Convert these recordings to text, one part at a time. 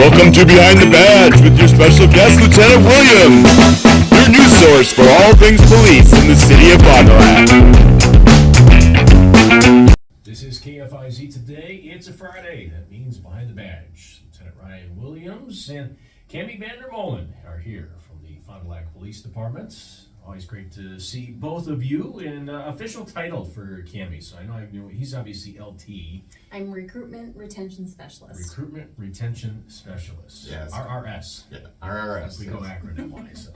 Welcome to Behind the Badge with your special guest, Lieutenant Williams, your news source for all things police in the city of Fond du Lac. This is KFIZ Today. It's a Friday. That means Behind the Badge. Lieutenant Ryan Williams and Cami Vandermolen are here from the Fond du Lac Police Department. Always great to see both of you. And official title for Cami. So I know he's obviously LT. I'm Recruitment Retention Specialist. Recruitment Retention Specialist. Yes. RRS. Yeah, RRS. We go acronym wise.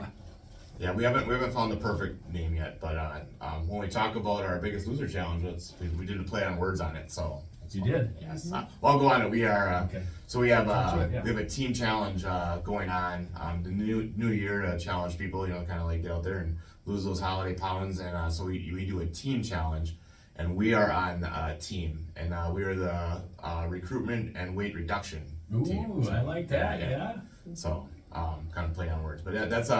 Yeah, we haven't found the perfect name yet, but when we talk about our Biggest Loser Challenge, we did a play on words on it, so. You did? Yes. Well, I'll go on it. We are, Okay. so we have, Yeah. we have a team challenge, going on, the new year to challenge people, kind of like get out there and lose those holiday pounds, and, so we do a team challenge, and we are on a team, and, we are the, recruitment and weight reduction team. Ooh, I like that, Yeah. yeah. So, kind of play on words, but that's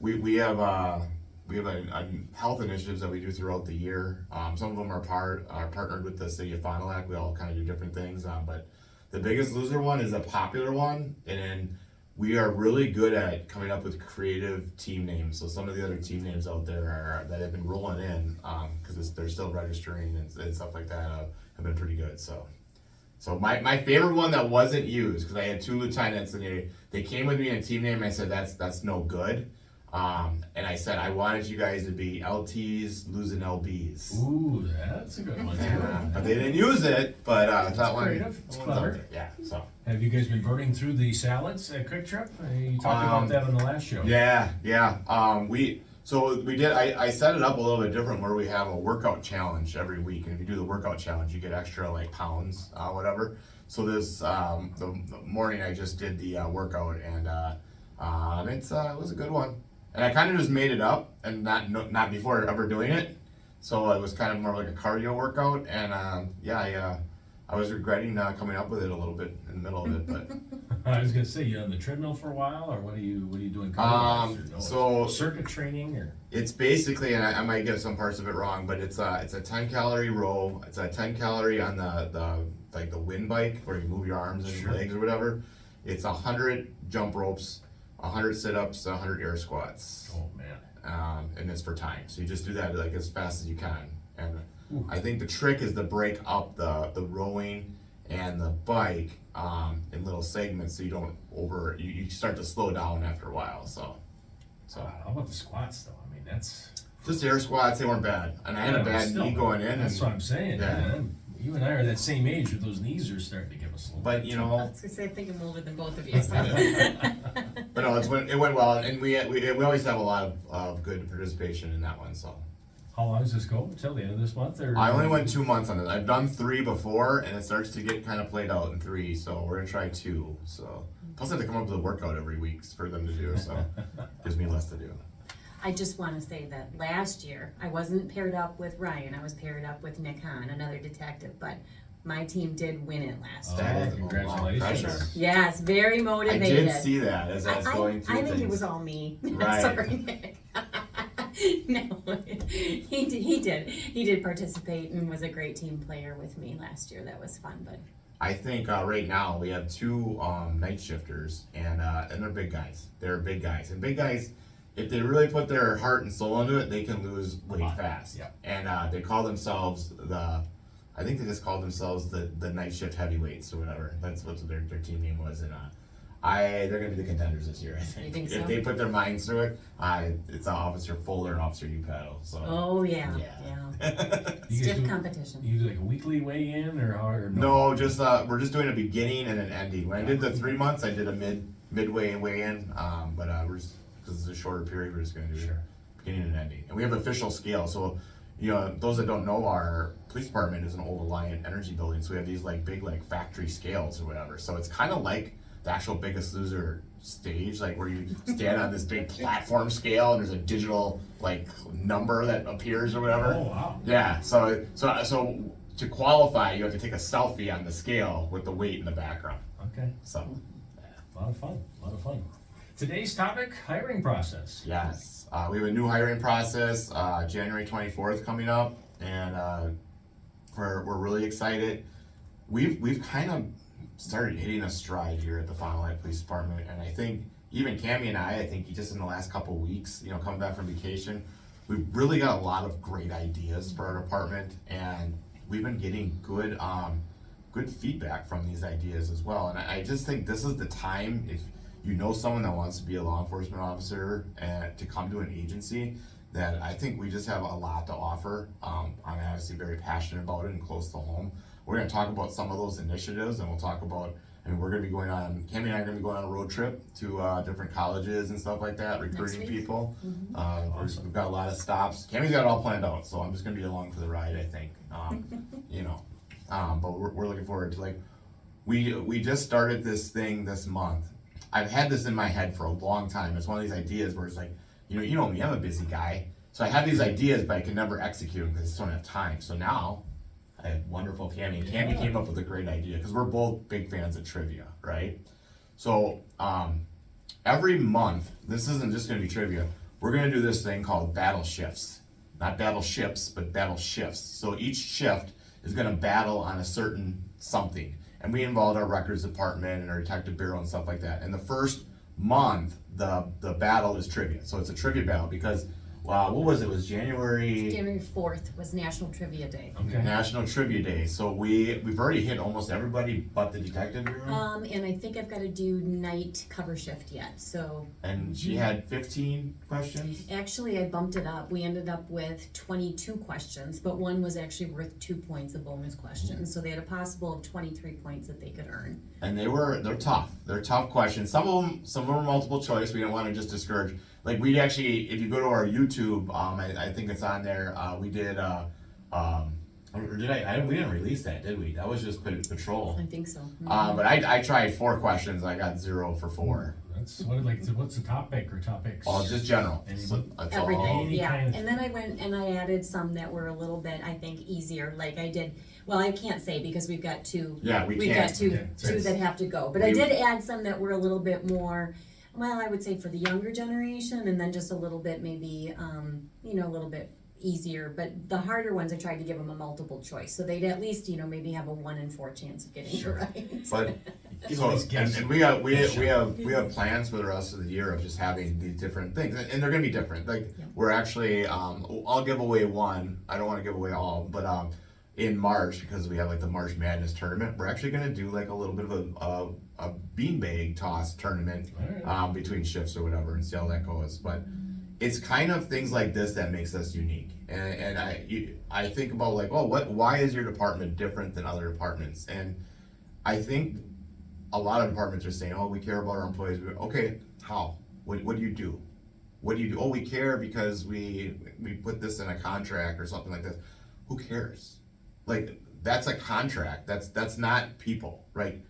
we have a health initiatives that we do throughout the year. Some of them are partnered with the city of Fond du Lac. We all kind of do different things, but the Biggest Loser one is a popular one, and then we are really good at coming up with creative team names. So some of the other team names out there that have been rolling in, because they're still registering and stuff like that, have been pretty good. So my favorite one that wasn't used, because I had two lieutenants and they came with me in a team name. I said that's no good. And I said I wanted you guys to be LTs losing LBs. Ooh, that's a good one. But they didn't use it. But that one, creative. It's clever. yeah. So Have you guys been burning through the salads at Quick Trip? You talked about that on the last show. yeah. We did. I set it up a little bit different where we have a workout challenge every week, and if you do the workout challenge, you get extra like pounds, whatever. So this the morning I just did the workout, and it was a good one. And I kind of just made it up, and not before ever doing it. So it was kind of more like a cardio workout, and I was regretting coming up with it a little bit in the middle of it, but. I was gonna say, you on the treadmill for a while, or what are you doing? So circuit training, or it's basically, and I might get some parts of it wrong, but it's a 10-calorie row. It's a 10-calorie on the wind bike where you move your arms and Sure. legs or whatever. It's 100 jump ropes, 100 sit-ups, 100 air squats. oh man, And it's for time. So you just do that like as fast as you can. And Ooh. I think the trick is to break up the rowing and the bike in little segments so you don't you start to slow down after a while. So how about the squats though? I mean, that's just air squats, they weren't bad. And I had a bad knee going in. That's what I'm saying. Yeah. Man, you and I are that same age where those knees are starting to give us a little. But I was gonna say, I think I'm older than both of you. So. but no, it went well, and we always have a lot of good participation in that one. So How long does this go? Until the end of this month, or? I only went 2 months on it. I've done 3 before, and it starts to get kind of played out in 3. So we're gonna try 2. So plus I have to come up with a workout every week for them to do. So gives me less to do. I just want to say that last year I wasn't paired up with Ryan. I was paired up with Nick Hahn, another detective. But my team did win it last year. Oh, congratulations. Pressure. Yes, very I motivated. did see that as I was going through I think things. it was all me. Right. Sorry, Nick. No, he did participate and was a great team player with me last year. That was fun, but. I think right now we have 2 night shifters, and they're big guys. They're big guys, and big guys, if they really put their heart and soul into it, they can lose weight fast. Yeah. And they call themselves I think they just called themselves the night shift heavyweights or whatever. That's what their team name was, and they're gonna be the contenders this year. I think. You think If so? they put their minds to it, it's Officer Fuller and Officer Upaddle. So. Oh yeah. You guys Stiff do- competition. You do like a weekly weigh-in, or how? Or No, just we're just doing a beginning and an ending. When I did the 3 months, I did a midway weigh-in, but we're just because it's a shorter period, we're just going to do Sure. beginning and ending. And we have official scale, so those that don't know, our police department is an old Alliant Energy building, so we have these like big like factory scales or whatever. So it's kind of like the actual Biggest Loser stage, like where you stand on this big platform scale and there's a digital like number that appears or whatever. Oh wow. Yeah, so to qualify, you have to take a selfie on the scale with the weight in the background. Okay. So, A lot of fun. Today's topic: hiring process. yes, we have a new hiring process, January 24th coming up, and we're really excited. We've kind of started hitting a stride here at the Fond du Lac Police Department, and I think even Cammie and I think just in the last couple weeks, you know, coming back from vacation, we've really got a lot of great ideas for our department, and we've been getting good feedback from these ideas as well. And I just think this is the time, if you know someone that wants to be a law enforcement officer and to come to an agency, that I think we just have a lot to offer. I'm obviously very passionate about it and close to home. We're gonna talk about some of those initiatives, and we'll talk about, I mean, we're gonna be going on, Cammie and I are gonna be going on a road trip to different colleges and stuff like that, recruiting week. people. Awesome. We've got a lot of stops. Cammie's got it all planned out, so I'm just gonna be along for the ride, I think. You know, but we're looking forward to, like, we just started this thing this month. I've had this in my head for a long time. It's one of these ideas where it's like, you know me, I'm a busy guy. So I have these ideas, but I can never execute them because I just don't have time. So now I have wonderful Cammie. And Cammie came up with a great idea because we're both big fans of trivia, right? So every month, this isn't just gonna be trivia, we're gonna do this thing called battle shifts. Not battleships, but battle shifts. So each shift is gonna battle on a certain something. And we involved our records department and our detective bureau and stuff like that. And the first month, the battle is trivia. So it's a trivia battle because, what was it? It was January 4th was National Trivia Day. Okay. National Trivia Day. So we've already hit almost everybody but the detective bureau. And I think I've got to do night cover shift yet, so. And she had 15 questions. Actually, I bumped it up. We ended up with 22 questions, but one was actually worth 2 points, a bonus question. So they had a possible of 23 points that they could earn. And they're tough. They're tough questions. Some of them are multiple choice. We don't want to just discourage. Like, we actually, if you go to our YouTube, I think it's on there. We did, or did we didn't release that, did we? That was just patrol. I think so. But I tried 4 questions. I got 0 for 4. That's what's the topic or topics? Oh, just general. Any- So that's all. Everything, Any yeah. kind of- And then I went and I added some that were a little bit, I think, easier. Like I did, well, I can't say because we've got two. Yeah, we We've can't. got two Okay. that have to go. But I did add some that were a little bit more, well, I would say for the younger generation, and then just a little bit maybe, a little bit easier. But the harder ones, I tried to give them a multiple choice, so they'd at least, maybe have a 1 in 4 chance of getting it right. But Give so them these gifts. and we have plans for the rest of the year of just having these different things, and they're gonna be different. Like, we're actually I'll give away one. I don't want to give away all, but in March, because we have like the March Madness tournament, we're actually gonna do like a little bit of a beanbag toss tournament between shifts or whatever, and see how that goes. But it's kind of things like this that makes us unique. And I think about like, well, why is your department different than other departments? And I think a lot of departments are saying, oh, we care about our employees. Okay, how? What do you do? What do you do? Oh, we care because we put this in a contract or something like this. Who cares? Like, that's a contract. That's not people, right?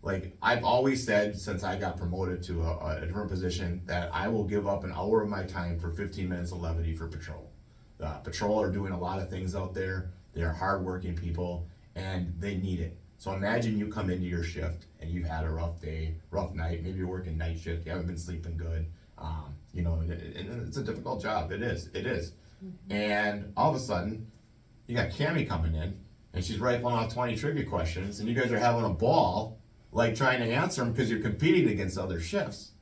Like, I've always said since I got promoted to a different position that I will give up an hour of my time for 15 minutes of levity for patrol. Patrol are doing a lot of things out there. They are hardworking people, and they need it. So imagine you come into your shift and you've had a rough day, rough night. Maybe you're working night shift. You haven't been sleeping good. And it's a difficult job. It is. And all of a sudden, you got Cammie coming in, and she's rifling off 20 trivia questions, and you guys are having a ball, like trying to answer them because you're competing against other shifts.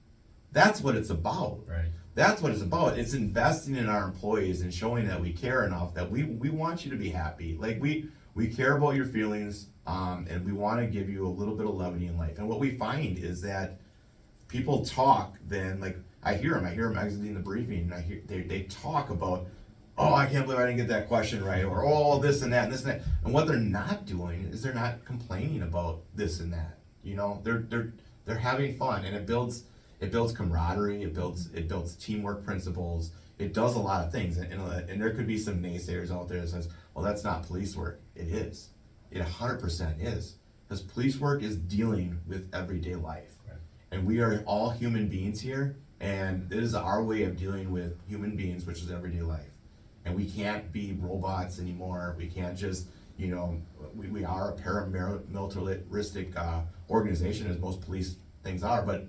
That's what it's about. Right. That's what it's about. It's investing in our employees and showing that we care enough that we want you to be happy. Like, we care about your feelings, and we want to give you a little bit of levity in life. And what we find is that people talk, then, like, I hear them exiting the briefing, and they talk about, oh, I can't believe I didn't get that question right, or oh, this and that and this and that. And what they're not doing is they're not complaining about this and that. They're having fun, and it builds camaraderie, it builds teamwork principles. It does a lot of things, and there could be some naysayers out there that says, well, that's not police work. It is. It 100% is, because police work is dealing with everyday life. Right. And we are all human beings here, and it is our way of dealing with human beings, which is everyday life. And we can't be robots anymore. We can't just, we are a paramilitaristic organization, as most police things are, but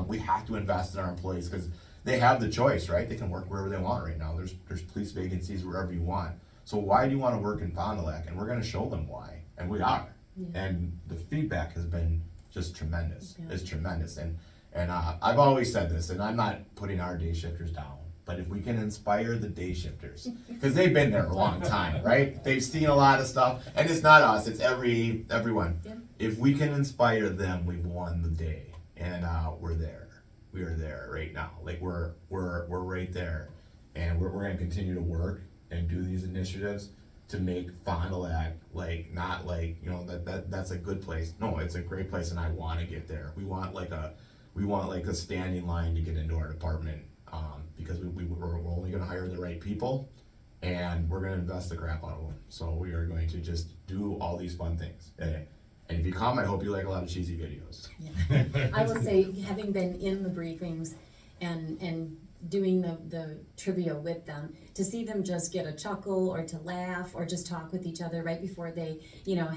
we have to invest in our employees because they have the choice, right? They can work wherever they want right now. There's police vacancies wherever you want. So why do you want to work in Fond du Lac? And we're going to show them why, and we are. and the feedback has been just tremendous. Yeah. It's tremendous, and I've always said this, and I'm not putting our day shifters down, but if we can inspire the day shifters, because they've been there a long time, right? They've seen a lot of stuff, and it's not us; it's everyone. Yeah. If we can inspire them, we've won the day, and we're there. We are there right now. Like we're right there, and we're going to continue to work and do these initiatives to make Fond du Lac like not like that's a good place. No, it's a great place, and I want to get there. We want like a standing line to get into our department, because we're only going to hire the right people, and we're going to invest the crap out of them. So we are going to just do all these fun things. And if you come, I hope you like a lot of cheesy videos. I will say, having been in the briefings and doing the trivia with them, to see them just get a chuckle or to laugh or just talk with each other right before they,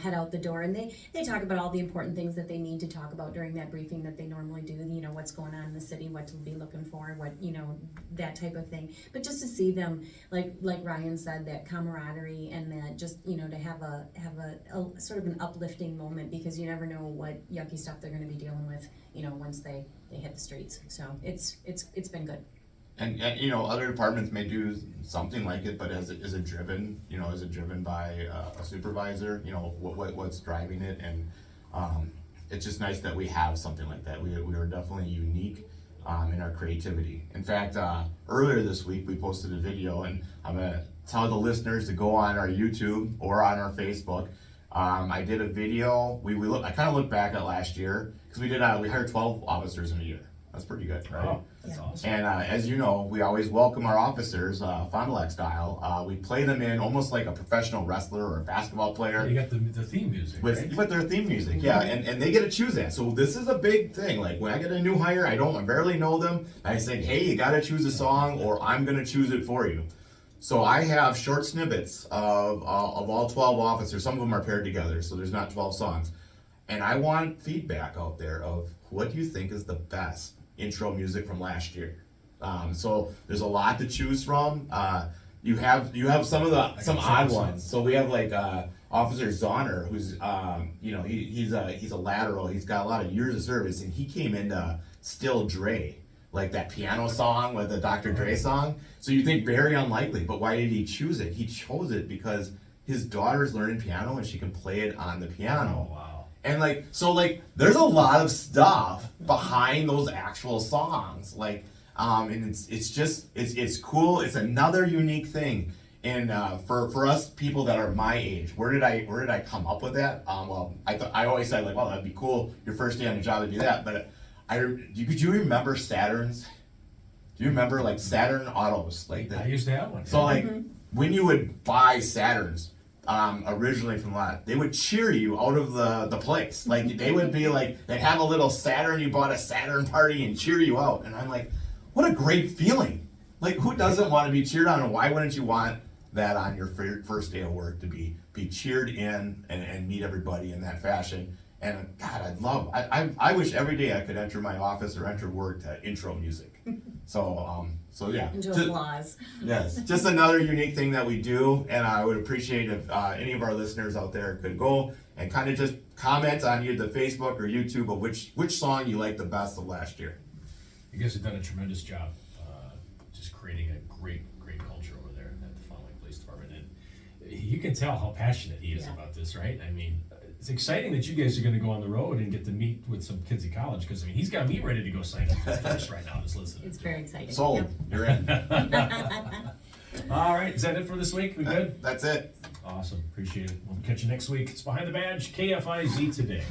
head out the door. And they talk about all the important things that they need to talk about during that briefing that they normally do, what's going on in the city, what to be looking for, what, that type of thing. But just to see them, like Ryan said, that camaraderie and that just, to have a sort of an uplifting moment, because you never know what yucky stuff they're gonna be dealing with, once they hit the streets. So it's been good. And other departments may do something like it, but is it driven by a supervisor? What's driving it? And it's just nice that we have something like that. We are definitely unique in our creativity. In fact, earlier this week we posted a video, and I'm gonna tell the listeners to go on our YouTube or on our Facebook. I did a video. I kind of looked back at last year, because we hired 12 officers in a year. That's pretty good, right? Oh, that's awesome. And as you know, we always welcome our officers, Fond du Lac style. We play them in almost like a professional wrestler or a basketball player. You got the theme music, right? With their theme music, yeah, and they get to choose that. So this is a big thing. Like when I get a new hire, I barely know them. I say, hey, you got to choose a song, or I'm gonna choose it for you. So I have short snippets of all 12 officers. Some of them are paired together, so there's not 12 songs. And I want feedback out there of what do you think is the best intro music from last year. So there's a lot to choose from. You have some odd ones. So we have like Officer Zahner, who's he's a lateral. He's got a lot of years of service, and he came into Still Dre, like that piano song with the Dr. Dre song. So you think very unlikely, but why did he choose it? He chose it because his daughter's learning piano and she can play it on the piano. Oh, wow. And there's a lot of stuff behind those actual songs. And it's cool. It's another unique thing. And for us people that are my age, where did I come up with that? I always said that'd be cool your first day on the job to do that. But could you remember Saturns? Do you remember Saturn autos I used to have one. So when you would buy Saturns, originally from that, they would cheer you out of the place. They would be they'd have a little Saturn, you bought a Saturn party and cheer you out. And I'm like, what a great feeling. Who doesn't want to be cheered on, and why wouldn't you want that on your first day of work, to be cheered in and meet everybody in that fashion? And God, I wish every day I could enter my office or enter work to intro music. So yeah. Enjoy applause. Yes, just another unique thing that we do, and I would appreciate if any of our listeners out there could go and kind of just comment on either the Facebook or YouTube of which song you like the best of last year. You guys have done a tremendous job just creating a great culture over there at the Fond du Lac Police Department. And you can tell how passionate he is about this, right? I mean, it's exciting that you guys are going to go on the road and get to meet with some kids at college, because he's got me ready to go sign up for this right now. Just listening. It's very exciting. Sold. Yep. You're in. All right, is that it for this week? We good? That's it. Awesome. Appreciate it. We'll catch you next week. It's Behind the Badge, KFIZ Today.